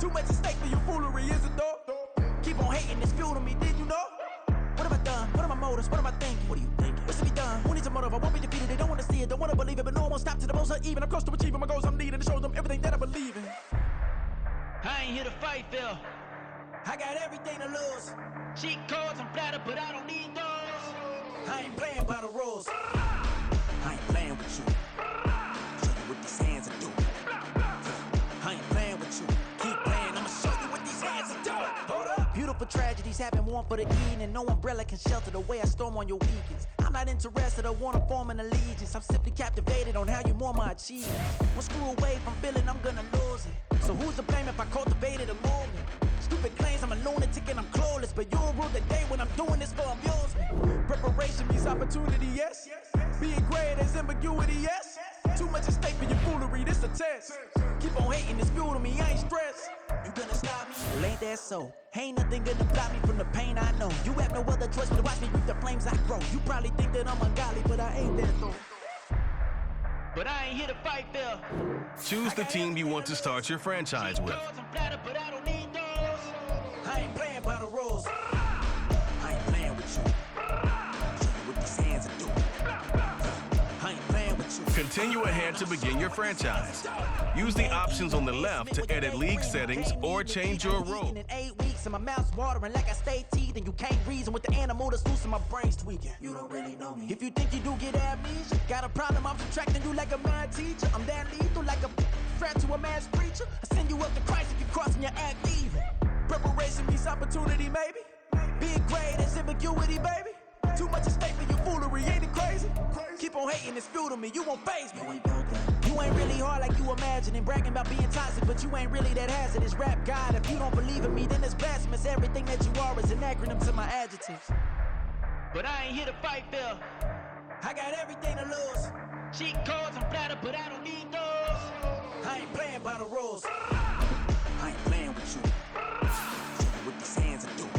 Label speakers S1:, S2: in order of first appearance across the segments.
S1: Too much at stake for your foolery, is it though? Keep on hating, it's fuel to me, did you know? What have I done? What are my motives? What am I thinking? What are you thinking? What's to be done? Who needs a motive? I won't be defeated. They don't want to see it, don't want to believe it, but no one won't stop to the most even. I'm close to achieving my goals I'm needing to show them everything that I believe in. I ain't here to fight, Phil. I got everything to lose. Cheat codes, I'm flattered, but I don't need those. I ain't playing by the rules. I ain't playing with you. Show you what these hands are doing. I ain't playing with you. Keep playing, I'ma show you what these hands are doing. Hold up. Beautiful tragedies happen, one for the evening, and no umbrella can shelter the way I storm on your weekends. I'm not interested, I wanna form an allegiance. I'm simply captivated on how you more my achievements. One screw away from feeling I'm gonna lose it. So who's to blame if I cultivated a movement? Stupid claims I'm a lunatic and I'm clueless, but you'll rule the day when I'm doing this for amusement. Preparation means opportunity, yes. Being great is ambiguity, yes. Too much at stake for your foolery, this a test. Keep on hating, it's fuel to me, I ain't stressed. You gonna stop me? Well, ain't that so? Ain't nothing gonna block me from the pain I know. You have no other choice but to watch me reap the flames I grow. You probably think that I'm ungodly, but I ain't that though. But I ain't here to fight, Phil.
S2: Choose the team you want to start your franchise with.
S1: I ain't playing by the rules. I ain't playing with you. Show you what these hands are doing. I ain't playing with you.
S2: Continue ahead to begin your franchise. Use the options on the left to edit league settings or change your role.
S1: In 8 weeks and my mouth's watering like I stay teeth, and you can't reason with the animal that's loose and my brain's tweaking. You don't really know me. If you think you do get amnesia, got a problem, I'm subtracting you like a mad teacher. I'm that lethal like a threat to a mass preacher. I send you up to Christ if you crossing your act even. Preparation means opportunity, maybe. Being great is ambiguity, baby. Too much at stake for your foolery, ain't it crazy? Keep on hating, it's fuel to me, you won't faze me. You ain't really hard like you imagine and bragging about being toxic, but you ain't really that hazardous. Rap God, if you don't believe in me, then it's blasphemous. Everything that you are is an acronym to my adjectives. But I ain't here to fight, Phil. I got everything to lose. Cheat codes, I'm flattered, but I don't need those. I ain't playing by the rules. I ain't playing with you. Show you what these hands are doing.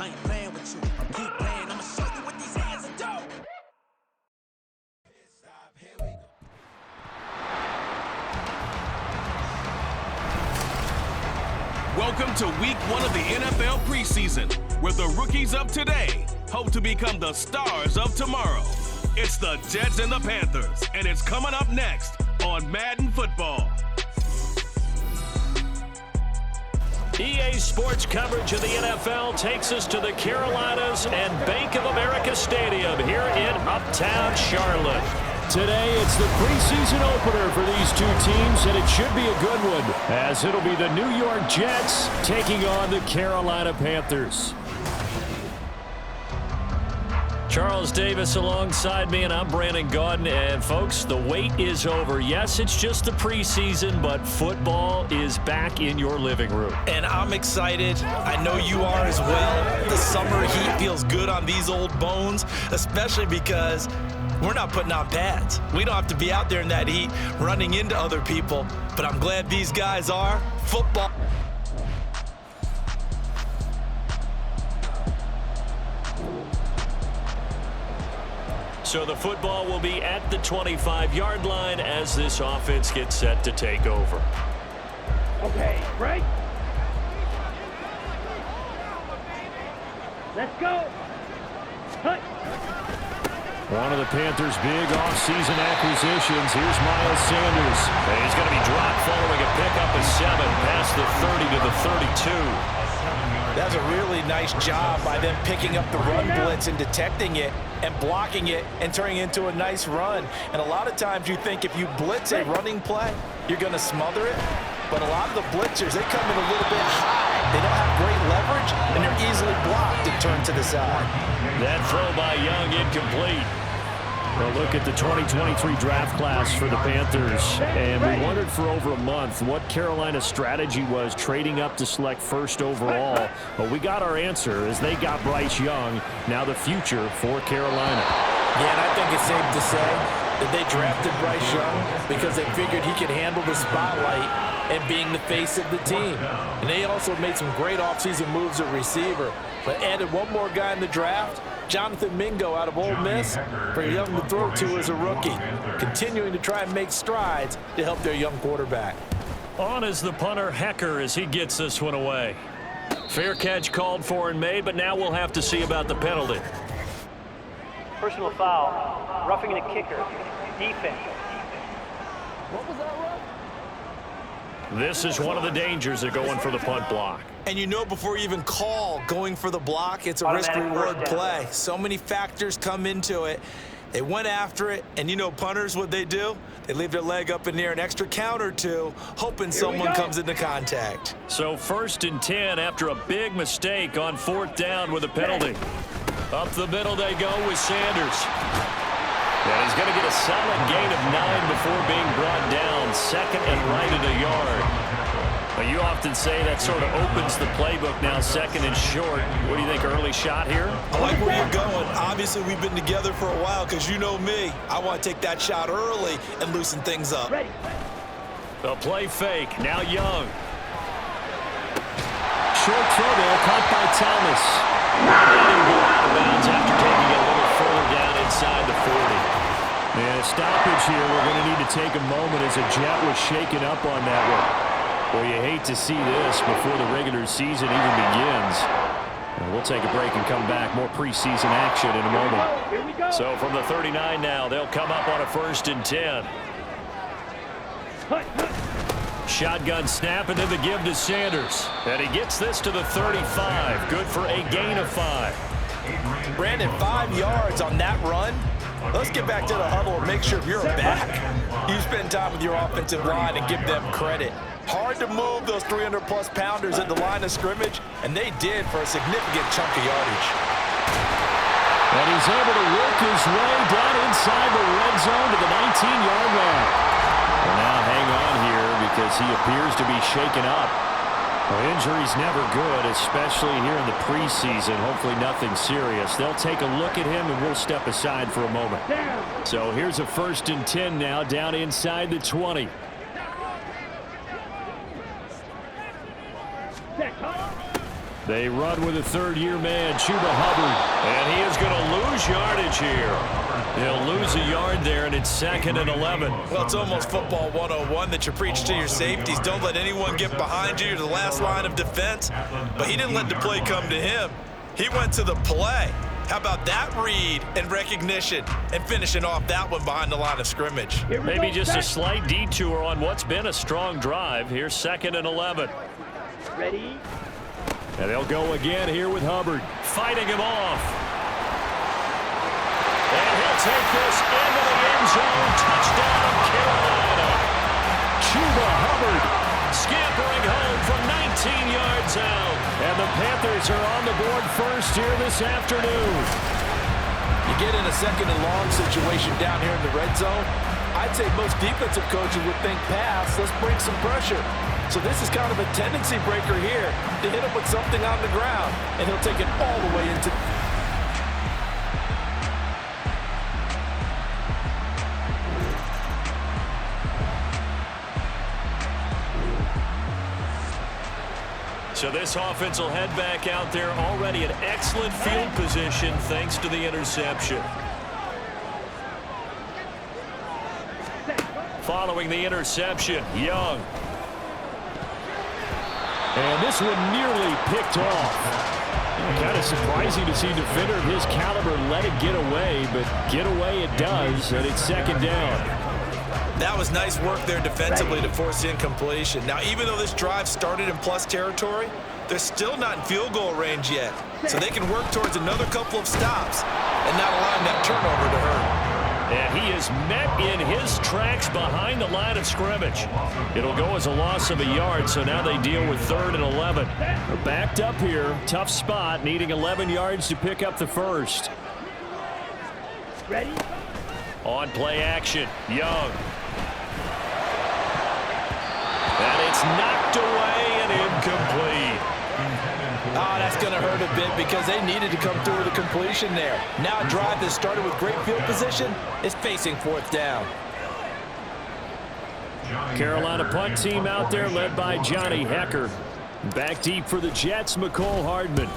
S1: I ain't playing with you. Keep playing, I'ma show you what these hands are doing.
S2: Welcome to week 1 of the NFL preseason, where the rookies of today hope to become the stars of tomorrow. It's the Jets and the Panthers, and it's coming up next on Madden Football.
S3: EA Sports coverage of the NFL takes us to the Carolinas and Bank of America Stadium here in Uptown Charlotte. Today, it's the preseason opener for these two teams, and it should be a good one, as it'll be the New York Jets taking on the Carolina Panthers. Charles Davis alongside me, and I'm Brandon Gaudin. And folks, the wait is over. Yes, it's just the preseason, but football is back in your living room.
S4: And I'm excited. I know you are as well. The summer heat feels good on these old bones, especially because we're not putting on pads. We don't have to be out there in that heat running into other people, but I'm glad these guys are. Football.
S3: So the football will be at the 25-yard line as this offense gets set to take over.
S5: Okay, right? Let's go. Hut.
S3: One of the Panthers' big offseason acquisitions. Here's Miles Sanders. And he's going to be dropped following a pickup of 7 past the 30 to the 32.
S4: That's a really nice job by them picking up the run blitz and detecting it and blocking it and turning it into a nice run. And a lot of times you think if you blitz a running play, you're going to smother it. But a lot of the blitzers, they come in a little bit high. They don't have great leverage, and they're easily blocked and turned to the side.
S3: That throw by Young incomplete. A look at the 2023 draft class for the Panthers, and we wondered for over a month what Carolina's strategy was trading up to select first overall. But we got our answer as they got Bryce Young, now the future for Carolina.
S4: Yeah, and I think it's safe to say that they drafted Bryce Young because they figured he could handle the spotlight and being the face of the team. And they also made some great offseason moves at receiver, but added one more guy in the draft, Jonathan Mingo out of Ole Miss, for Young to throw to as a rookie, continuing to try and make strides to help their young quarterback.
S3: On is the punter, Hecker, as he gets this one away. Fair catch called for and made, but now we'll have to see about the penalty.
S6: Personal foul, roughing the kicker, defense.
S5: What was that rough?
S3: This is one of the dangers of going for the punt block.
S4: And you know before you even call going for the block, it's a risk-reward play. So many factors come into it. They went after it, and you know punters, what they do? They leave their leg up in the air an extra count or two, hoping someone comes into contact.
S3: So 1st and 10 after a big mistake on 4th down with a penalty. Up the middle they go with Sanders. And he's going to get a solid gain of 9 before being brought down. 2nd and right at a yard. But you often say that sort of opens the playbook now, 2nd and short. What do you think, early shot here?
S4: I like where you're going. Obviously, we've been together for a while because you know me. I want to take that shot early and loosen things up.
S5: Ready.
S3: The play fake. Now Young. Short throw there, caught by Thomas. Letting go out of bounds after taking it a little further down inside the 40. And a stoppage here. We're going to need to take a moment as a Jet was shaken up on that one. Well, you hate to see this before the regular season even begins. And we'll take a break and come back. More preseason action in a moment.
S5: Here we go.
S3: So from the 39 now, they'll come up on a 1st and 10. Shotgun snap and then the give to Sanders. And he gets this to the 35. Good for a gain of 5.
S4: Brandon, 5 yards on that run. Let's get back to the huddle and make sure you're back. You spend time with your offensive line and give them credit. Hard to move those 300-plus pounders at the line of scrimmage, and they did for a significant chunk of yardage.
S3: And he's able to work his way down inside the red zone to the 19-yard line. Well, now hang on here because he appears to be shaken up. Well, injury's never good, especially here in the preseason. Hopefully nothing serious. They'll take a look at him, and we'll step aside for a moment. So here's a 1st and 10 now, down inside the 20. They run with a 3rd-year man, Chuba Hubbard. And he is going to lose yardage here. He'll lose a yard there, and it's 2nd and 11.
S4: Well, it's almost football 101 that you preach to your safeties. Don't let anyone get behind you. You're the last line of defense. But he didn't let the play come to him. He went to the play. How about that read and recognition and finishing off that one behind the line of scrimmage?
S3: Maybe just a slight detour on what's been a strong drive. Here's 2nd and 11.
S5: Ready.
S3: And they'll go again here with Hubbard, fighting him off. And he'll take this into the end zone. Touchdown, Carolina. Chuba Hubbard scampering home from 19 yards out. And the Panthers are on the board first here this afternoon.
S4: You get in a 2nd and long situation down here in the red zone. I'd say most defensive coaches would think pass. Let's bring some pressure. So this is kind of a tendency breaker here to hit him with something on the ground, and he'll take it all the way into.
S3: So this offense will head back out there already in excellent field position thanks to the interception. Following the interception, Young. And this one nearly picked off. Kind of surprising to see a defender of his caliber let it get away, but get away it does, and it's 2nd down.
S4: That was nice work there defensively to force incompletion. Now, even though this drive started in plus territory, they're still not in field goal range yet. So they can work towards another couple of stops and not allowing that turnover to hurt.
S3: And he is met in his tracks behind the line of scrimmage. It'll go as a loss of a yard, so now they deal with 3rd and 11. They're backed up here. Tough spot, needing 11 yards to pick up the first.
S5: Ready.
S3: On play action, Young. And it's knocked away and incomplete.
S4: Oh, that's going to hurt a bit because they needed to come through with a completion there. Now a drive that started with great field position is facing 4th down.
S3: Carolina punt team out there led by Johnny Hecker. Back deep for the Jets, McCole Hardman.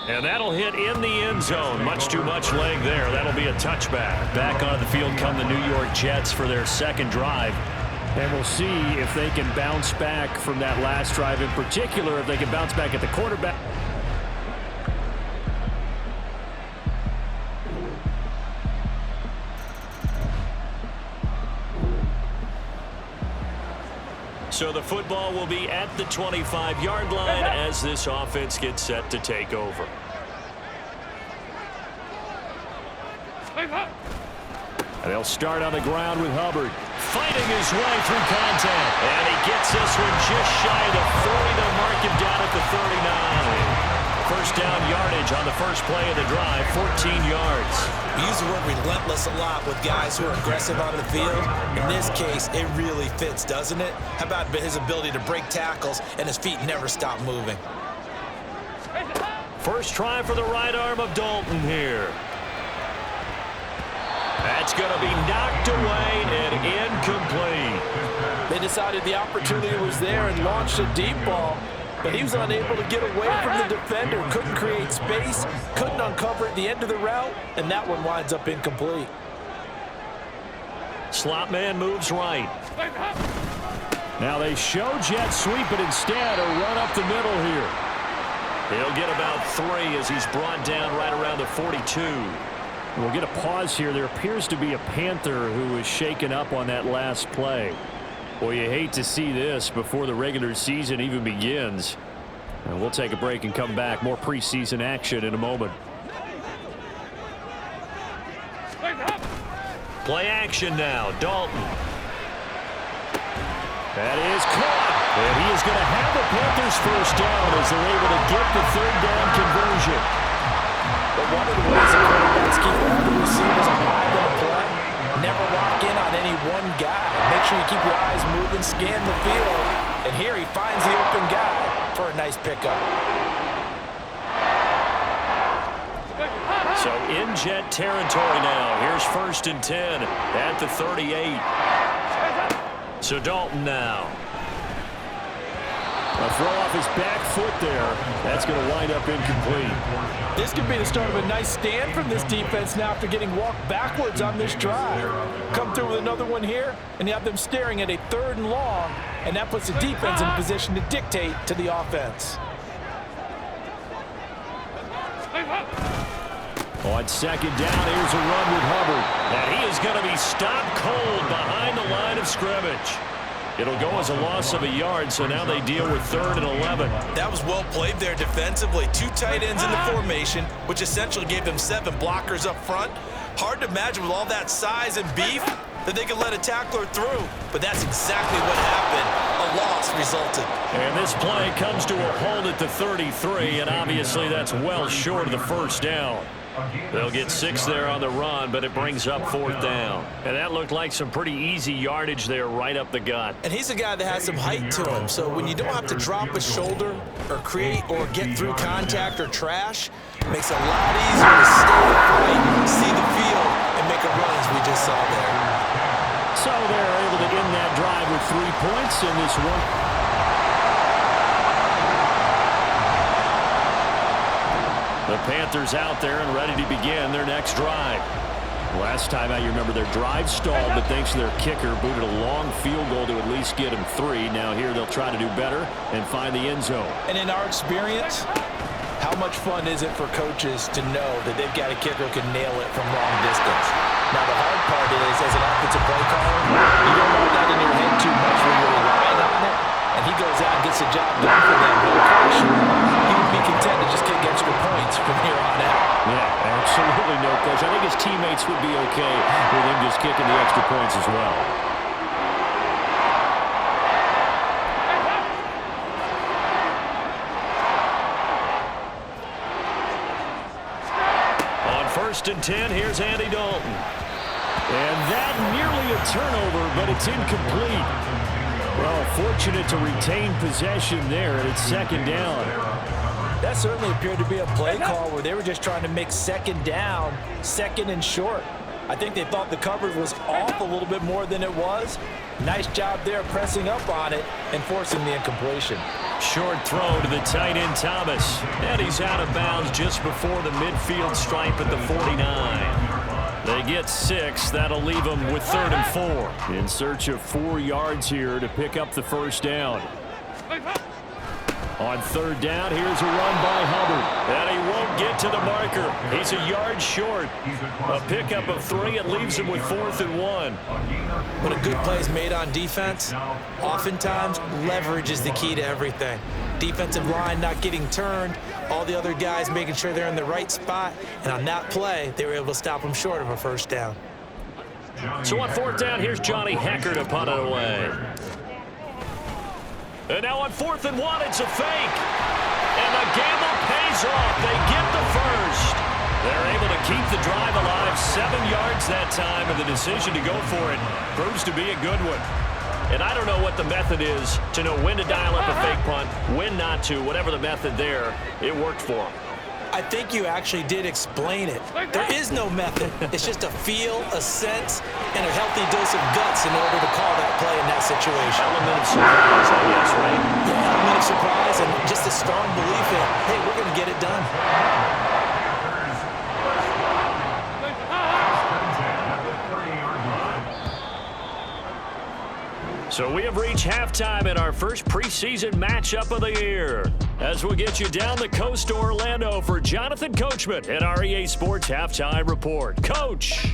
S3: And that'll hit in the end zone. Much too much leg there. That'll be a touchback. Back onto the field come the New York Jets for their second drive. And we'll see if they can bounce back from that last drive. In particular, if they can bounce back at the quarterback. So the football will be at the 25-yard line as this offense gets set to take over. And they'll start on the ground with Hubbard fighting his way through contact. And he gets this one just shy of the 40. They'll mark him down at the 39. First down yardage on the first play of the drive, 14 yards.
S4: We use the word relentless a lot with guys who are aggressive on the field. In this case, it really fits, doesn't it? How about his ability to break tackles and his feet never stop moving?
S3: First try for the right arm of Dalton here. That's going to be knocked away and incomplete.
S4: They decided the opportunity was there and launched a deep ball, but he was unable to get away from the defender, couldn't create space, couldn't uncover at the end of the route, and that one winds up incomplete.
S3: Slot man moves right. Now they show jet sweep, but instead a run up the middle here. He'll get about 3 as he's brought down right around the 42. We'll get a pause here. There appears to be a Panther who was shaken up on that last play. Well, you hate to see this before the regular season even begins. And we'll take a break and come back. More preseason action in a moment. Play action now. Dalton. That is caught. And he is going to have the Panthers first down as they're able to get the third down conversion.
S4: But one of the ways the quarterbacks keep all the receivers alive in a play, never lock in on any one guy. Make sure you keep your eyes moving, scan the field. And here he finds the open guy for a nice pickup.
S3: So in Jet territory now. Here's 1st and 10 at the 38. So Dalton now. A throw off his back foot there. That's going to wind up incomplete.
S4: This could be the start of a nice stand from this defense now after getting walked backwards on this drive. Come through with another one here, and you have them staring at a 3rd and long, and that puts the defense in position to dictate to the offense.
S3: On 2nd down, here's a run with Hubbard. And he is going to be stopped cold behind the line of scrimmage. It'll go as a loss of a yard, so now they deal with 3rd and 11.
S4: That was well played there defensively. 2 tight ends in the formation, which essentially gave them 7 blockers up front. Hard to imagine with all that size and beef that they could let a tackler through, but that's exactly what happened. A loss resulted.
S3: And this play comes to a hold at the 33, and obviously that's well short of the first down. They'll get 6 there on the run, but it brings up 4th down. And that looked like some pretty easy yardage there right up the gut.
S4: And he's a guy that has some height to him, so when you don't have to drop a shoulder or create or get through contact or trash, it makes it a lot easier to stay upright, see the field, and make a run as we just saw there.
S3: So they're able to end that drive with 3 points in this one. The Panthers out there and ready to begin their next drive. Last time out, you remember their drive stalled, but thanks to their kicker, booted a long field goal to at least get them 3. Now here they'll try to do better and find the end zone.
S4: And in our experience, how much fun is it for coaches to know that they've got a kicker who can nail it from long distance? Now the hard part is, as an offensive play caller, you don't want that in your head too much when you're relying on it, and he goes out and gets the job done for them. No pressure. He would be content to just kick extra points from here on out.
S3: Yeah, absolutely no question. I think his teammates would be okay with him just kicking the extra points as well. On 1st and 10, here's Andy Dalton. And that nearly a turnover, but it's incomplete. Well, fortunate to retain possession there, and it's 2nd down.
S4: That certainly appeared to be a play call where they were just trying to make 2nd down, 2nd and short. I think they thought the coverage was off a little bit more than it was. Nice job there pressing up on it and forcing the incompletion.
S3: Short throw to the tight end, Thomas. And he's out of bounds just before the midfield stripe at the 49. They get 6. That'll leave them with 3rd and 4. In search of 4 yards here to pick up the first down. On 3rd down, here's a run by Hubbard. And he won't get to the marker. He's a yard short. A pickup of 3. It leaves him with 4th and 1.
S4: When a good play is made on defense, oftentimes leverage is the key to everything. Defensive line not getting turned, all the other guys making sure they're in the right spot, and on that play, they were able to stop them short of a first down.
S3: So on 4th down, here's Johnny Hecker to punt it away. And now on 4th and 1, it's a fake. And the gamble pays off. They get the first. They're able to keep the drive alive, 7 yards that time, and the decision to go for it proves to be a good one. And I don't know what the method is to know when to dial up a fake punt, when not to, whatever the method there, it worked for them.
S4: I think you actually did explain it. There is no method. It's just a feel, a sense, and a healthy dose of guts in order to call that play in that situation.
S3: Element of surprise, I guess, right?
S4: Yeah, element of surprise and just a strong belief in, hey, we're going to get it done.
S3: So we have reached halftime in our first preseason matchup of the year. As we'll get you down the coast to Orlando for Jonathan Coachman and our EA Sports Halftime Report. Coach.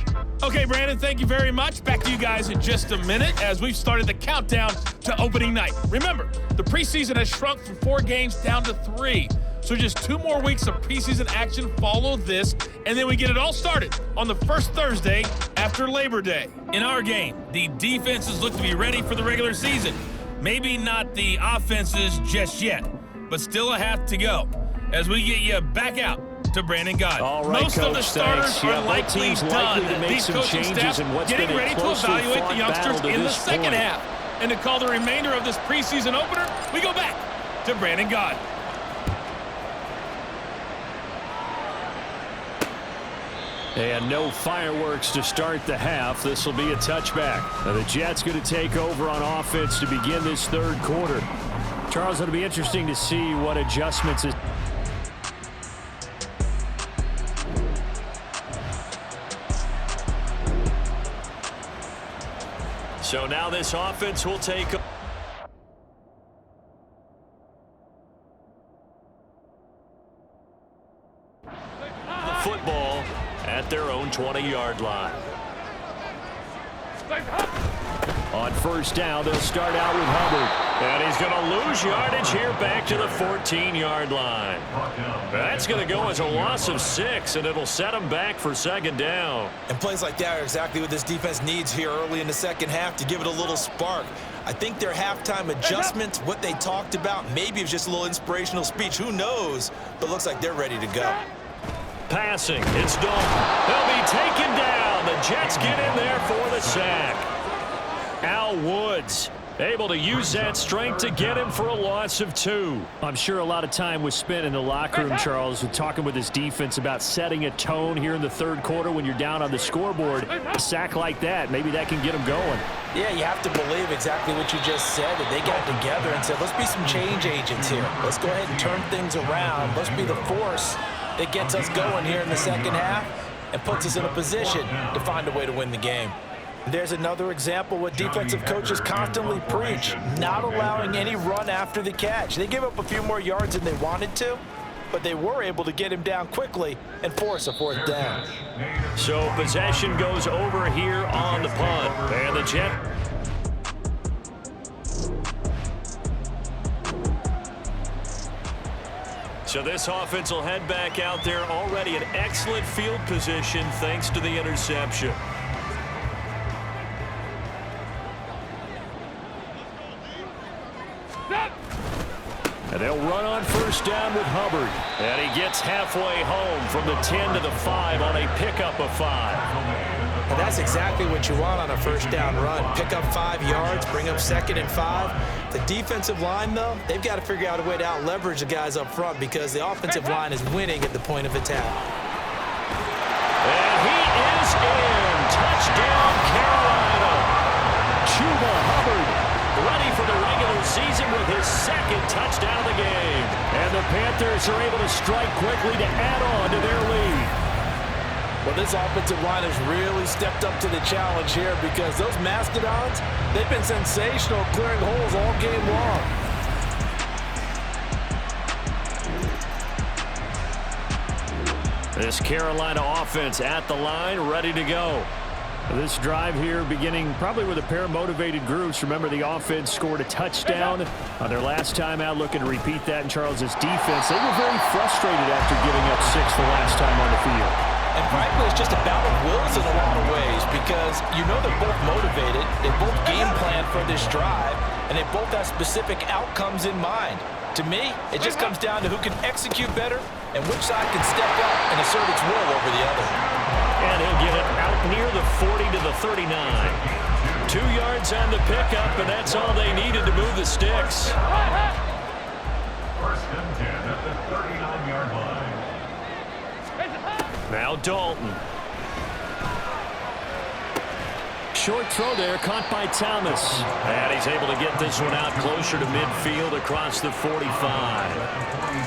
S7: Okay, Brandon, thank you very much. Back to you guys in just a minute as we've started the countdown to opening night. Remember, the preseason has shrunk from 4 games down to 3. So just 2 more weeks of preseason action follow this, and then we get it all started on the first Thursday after Labor Day. In our game, the defenses look to be ready for the regular season. Maybe not the offenses just yet, but still a half to go as we get you back out to Brandon God.
S3: All right,
S7: most
S3: Coach,
S7: of the starters
S3: thanks.
S7: are likely done.
S3: To make
S7: These
S3: some
S7: coaching
S3: changes
S7: staff
S3: in what's
S7: getting
S3: been a
S7: ready to
S3: closely
S7: evaluate
S3: fought
S7: the youngsters
S3: battle to
S7: in the
S3: this
S7: second
S3: point.
S7: half. And to call the remainder of this preseason opener, we go back to Brandon God.
S3: And no fireworks to start the half. This will be a touchback. Now the Jets going to take over on offense to begin this 3rd quarter. Charles, it'll be interesting to see what adjustments is. So now this offense will take the football at their own 20-yard line. On 1st down, they'll start out with Hubbard. And he's going to lose yardage here back to the 14-yard line. That's going to go as a loss of 6, and it'll set them back for 2nd down.
S4: And plays like that are exactly what this defense needs here early in the second half to give it a little spark. I think their halftime adjustments, what they talked about, maybe it was just a little inspirational speech. Who knows? But looks like they're ready to go.
S3: Passing, it's Dalton. They'll be taken down. The Jets get in there for the sack. Al Woods able to use that strength to get him for a loss of 2. I'm sure a lot of time was spent in the locker room, Charles, talking with his defense about setting a tone here in the 3rd quarter when you're down on the scoreboard. A sack like that, maybe that can get them going.
S4: Yeah, you have to believe exactly what you just said, that they got together and said, let's be some change agents here. Let's go ahead and turn things around. Let's be the force that gets us going here in the second half and puts us in a position to find a way to win the game. There's another example what defensive coaches constantly preach, not allowing any run after the catch. They gave up a few more yards than they wanted to, but they were able to get him down quickly and force a 4th down.
S3: So possession goes over here on the punt. And the Jets. So this offense will head back out there, already in excellent field position thanks to the interception. And they'll run on 1st down with Hubbard. And he gets halfway home from the 10 to the 5 on a pickup of 5.
S4: And that's exactly what you want on a 1st down run. Pick up 5 yards, bring up 2nd and 5. The defensive line, though, they've got to figure out a way to out-leverage the guys up front because the offensive line is winning at the point of attack.
S3: And he is in. Touchdown, Carolina. Chuba Hubbard ready for the regular season with his second touchdown of the game. And the Panthers are able to strike quickly to add on to their lead.
S4: Well, this offensive line has really stepped up to the challenge here because those Mastodons, they've been sensational clearing holes all game long.
S3: This Carolina offense at the line, ready to go. This drive here beginning probably with a pair of motivated groups. Remember, the offense scored a touchdown on their last time out, looking to repeat that in Charles's defense. They were very frustrated after giving up 6 the last time on the field.
S4: And frankly, it's just a battle of wills in a lot of ways because you know they're both motivated, they both game plan for this drive, and they both have specific outcomes in mind. To me, it just comes down to who can execute better and which side can step up and assert its will over the other.
S3: And he'll get it out near the 40 to the 39. 2 yards on the pickup, and that's all they needed to move the sticks.
S8: First and 10 at the 39-yard line.
S3: Now Dalton. Short throw there, caught by Thomas. And he's able to get this one out closer to midfield across the 45.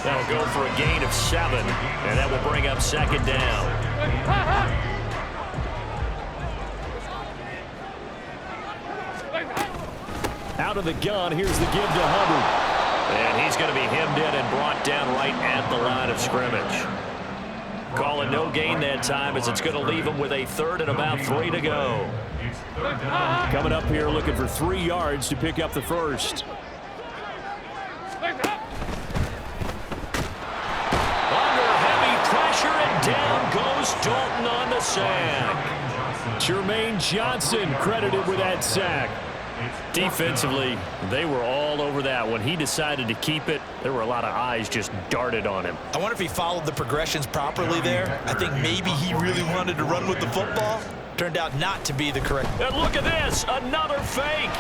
S3: That'll go for a gain of 7, and that will bring up second down. Out of the gun, here's the give to Hubbard. And he's going to be hemmed in and brought down right at the line of scrimmage. Call it no gain that time as it's going to leave him with a 3rd and about 3 to go. Coming up here looking for 3 yards to pick up the first. Under heavy pressure and down goes Dalton on the sack. Jermaine Johnson credited with that sack. Defensively, they were all over that. When he decided to keep it, there were a lot of eyes just darted on him.
S4: I wonder if he followed the progressions properly there. I think maybe he really wanted to run with the football. Turned out not to be the correct.
S3: And look at this, another fake.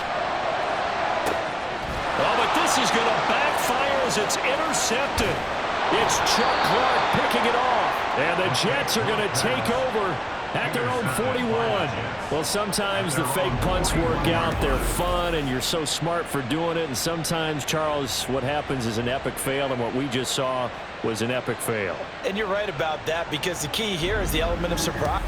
S3: Oh, but this is going to backfire as it's intercepted. It's Chuck Clark picking it off. And the Jets are going to take over at their own 41. Well, sometimes the fake punts work out. They're fun, and you're so smart for doing it. And sometimes, Charles, what happens is an epic fail, and what we just saw was an epic fail.
S4: And you're right about that because the key here is the element of surprise.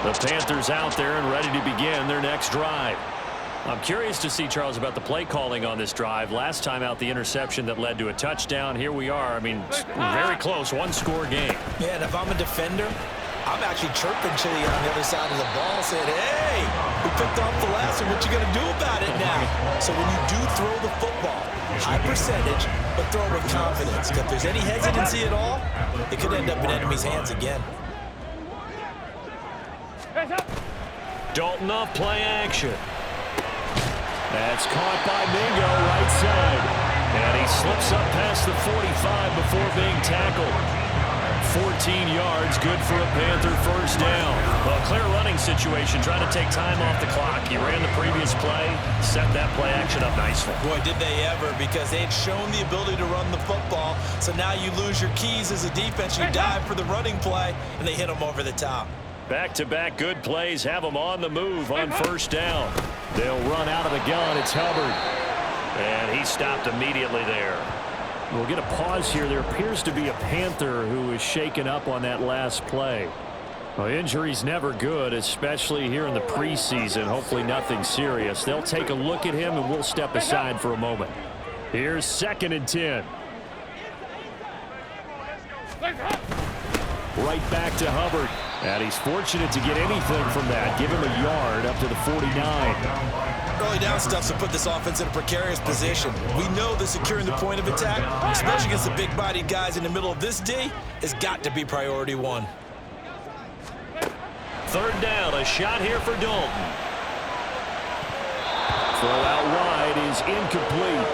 S3: The Panthers out there and ready to begin their next drive. I'm curious to see, Charles, about the play calling on this drive. Last time out, the interception that led to a touchdown. Here we are. I mean, very close, 1-score game.
S4: Yeah, and if I'm a defender, I'm actually chirping Chili on the other side of the ball, saying, hey, we picked off the last one. What you going to do about it now? So when you do throw the football, high percentage, but throw it with confidence. If there's any hesitancy at all, it could end up in enemy's hands again.
S3: Dalton off play action. That's caught by Mingo, right side. And he slips up past the 45 before being tackled. 14 yards, good for a Panther first down. Well, clear running situation, trying to take time off the clock. He ran the previous play, set that play action up nicely.
S4: Boy, did they ever, because they had shown the ability to run the football. So now you lose your keys as a defense. You dive for the running play, and they hit them over the top.
S3: Back-to-back good plays have them on the move on first down. They'll run out of the gun. It's Hubbard. And he stopped immediately there. We'll get a pause here. There appears to be a Panther who is shaken up on that last play. Well, injury's never good, especially here in the preseason. Hopefully nothing serious. They'll take a look at him, and we'll step aside for a moment. Here's 2nd and 10. Right back to Hubbard. And he's fortunate to get anything from that. Give him a yard up to the 49.
S4: Early down stuff to put this offense in a precarious position. We know that securing the point of attack, especially against the big-bodied guys in the middle of this D, has got to be priority 1.
S3: 3rd down, a shot here for Dalton. Throw out wide is incomplete.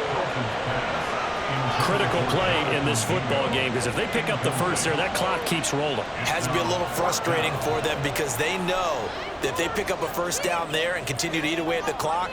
S3: Critical play in this football game, because if they pick up the first there, that clock keeps rolling.
S4: Has to be a little frustrating for them because they know that if they pick up a first down there and continue to eat away at the clock,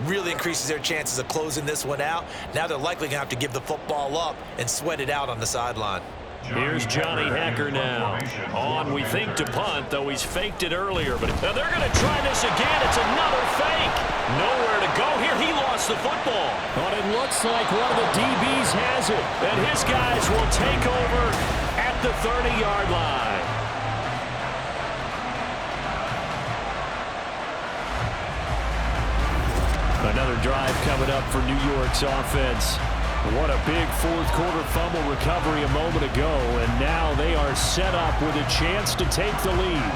S4: really increases their chances of closing this one out. Now they're likely going to have to give the football up and sweat it out on the sideline.
S3: Here's Johnny Hacker now. On, we think, to punt, though he's faked it earlier. But now they're going to try this again. It's another fake. Nowhere to go here. He lost the football. But it looks like one of the DBs has it. And his guys will take over at the 30-yard line. Another drive coming up for New York's offense. What a big fourth-quarter fumble recovery a moment ago, and now they are set up with a chance to take the lead.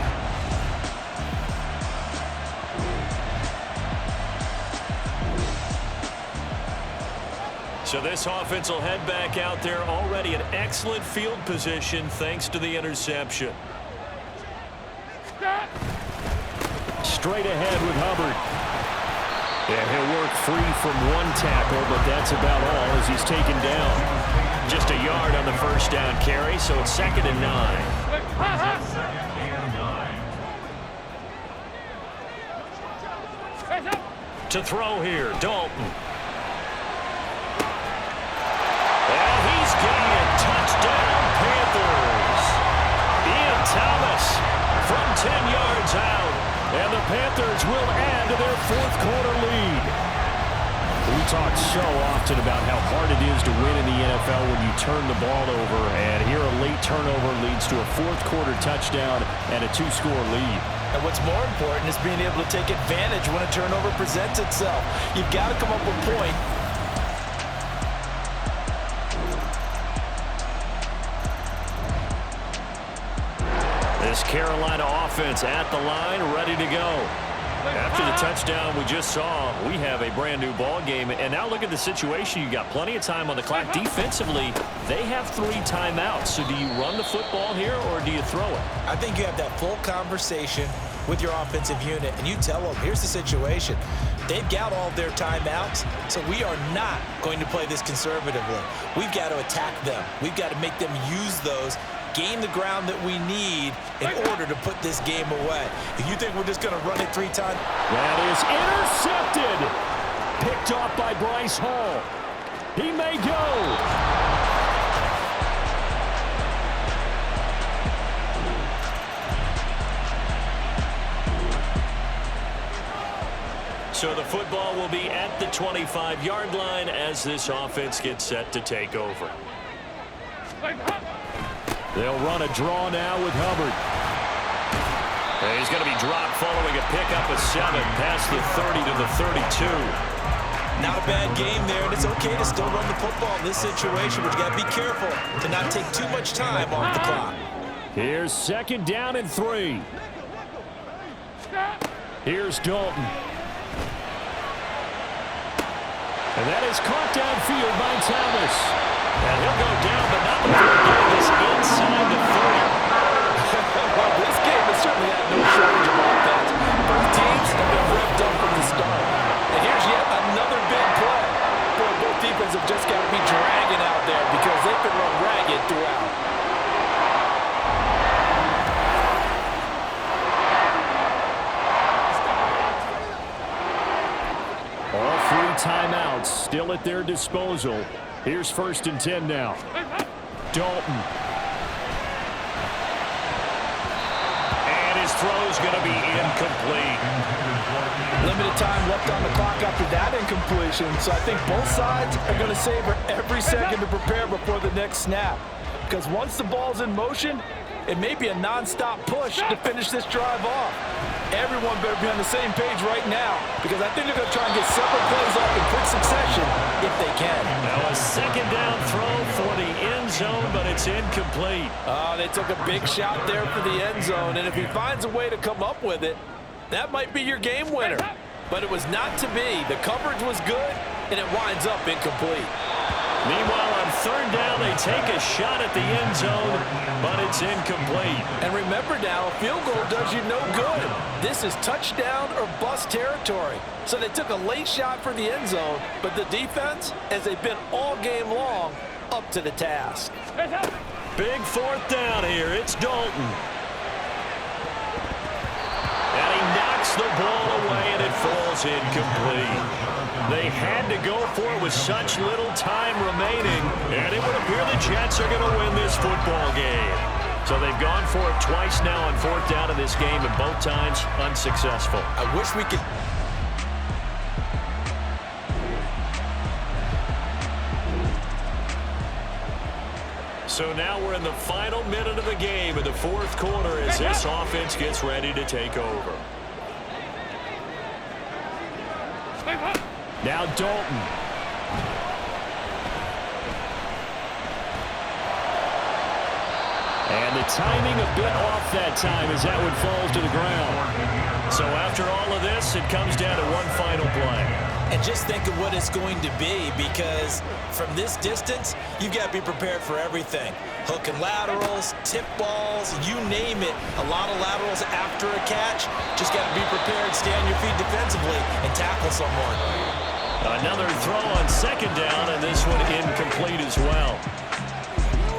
S3: So this offense will head back out there, already in excellent field position thanks to the interception. Straight ahead with Hubbard. Yeah, he'll work free from one tackle, but that's about all as he's taken down. Just a yard on the first down carry, so it's 2nd and 9. To throw here, Dalton. And he's got it. Touchdown, Panthers. Ian Thomas from 10 yards out. And the Panthers will add to their fourth-quarter lead. We talk so often about how hard it is to win in the NFL when you turn the ball over. And here a late turnover leads to a fourth-quarter touchdown and a 2-score lead.
S4: And what's more important is being able to take advantage when a turnover presents itself. You've got to come up with a point.
S3: This Carolina offense at the line, ready to go. After the touchdown we just saw, we have a brand new ball game. And now look at the situation. You got plenty of time on the clock. Defensively, they have 3 timeouts. So do you run the football here or do you throw it?
S4: I think you have that full conversation with your offensive unit, and you tell them, here's the situation. They've got all their timeouts, so we are not going to play this conservatively. We've got to attack them. We've got to make them use those, gain the ground that we need in order to put this game away. If you think we're just going to run it 3 times.
S3: That is intercepted. Picked off by Bryce Hall. He may go. So the football will be at the 25-yard line as this offense gets set to take over. They'll run a draw now with Hubbard. And he's going to be dropped following a pickup of 7 past the 30 to the 32.
S4: Not a bad game there, and it's okay to still run the football in this situation, but you got to be careful to not take too much time off the clock.
S3: Here's 2nd down and 3. Here's Dalton. And that is caught downfield by Thomas. And he'll go down, but not before getting this inside the 30.
S4: Well, this game has certainly had no shortage of offense. Both teams have been revved up from the start. And here's yet another big play. Boy, both defenses have just got to be dragging out there because they've been run ragged throughout.
S3: All 3 timeouts still at their disposal. Here's 1st and 10 now. Dalton. And his throw's going to be incomplete.
S4: Limited time left on the clock after that incompletion, so I think both sides are going to savor every second to prepare before the next snap. Because once the ball's in motion, it may be a non-stop push to finish this drive off. Everyone better be on the same page right now because I think they're going to try and get several plays off in quick succession if they can.
S3: Now a 2nd down throw for the end zone, but it's incomplete.
S4: They took a big shot there for the end zone, and if he finds a way to come up with it, that might be your game winner. But it was not to be. The coverage was good, and it winds up incomplete.
S3: Meanwhile, on 3rd down, they take a shot at the end zone, but it's incomplete.
S4: And remember now, a field goal does you no good. This is touchdown or bust territory. So they took a late shot for the end zone, but the defense, as they've been all game long, up to the task.
S3: Big 4th down here. It's Dalton. And he knocks the ball away, and it falls falls incomplete. They had to go for it with such little time remaining, and it would appear the Jets are going to win this football game. So they've gone for it twice now on fourth down in this game, and both times unsuccessful.
S4: I wish we could...
S3: So now we're in the final minute of the game in the fourth quarter as this offense gets ready to take over. Now Dalton. And the timing a bit off that time as that one falls to the ground. So after all of this, it comes down to one final play.
S4: And just think of what it's going to be, because from this distance, you've got to be prepared for everything. Hook and laterals, tip balls, you name it. A lot of laterals after a catch. Just got to be prepared, stay on your feet defensively, and tackle someone.
S3: Another throw on second down, and this one incomplete as well.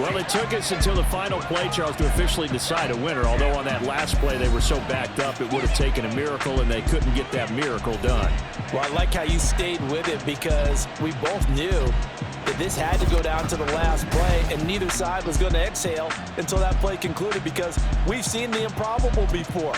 S3: Well, it took us until the final play, Charles, to officially decide a winner. Although on that last play they were so backed up, it would have taken a miracle, and they couldn't get that miracle done.
S4: Well, I like how you stayed with it, because we both knew that this had to go down to the last play, and neither side was going to exhale until that play concluded, because we've seen the improbable before.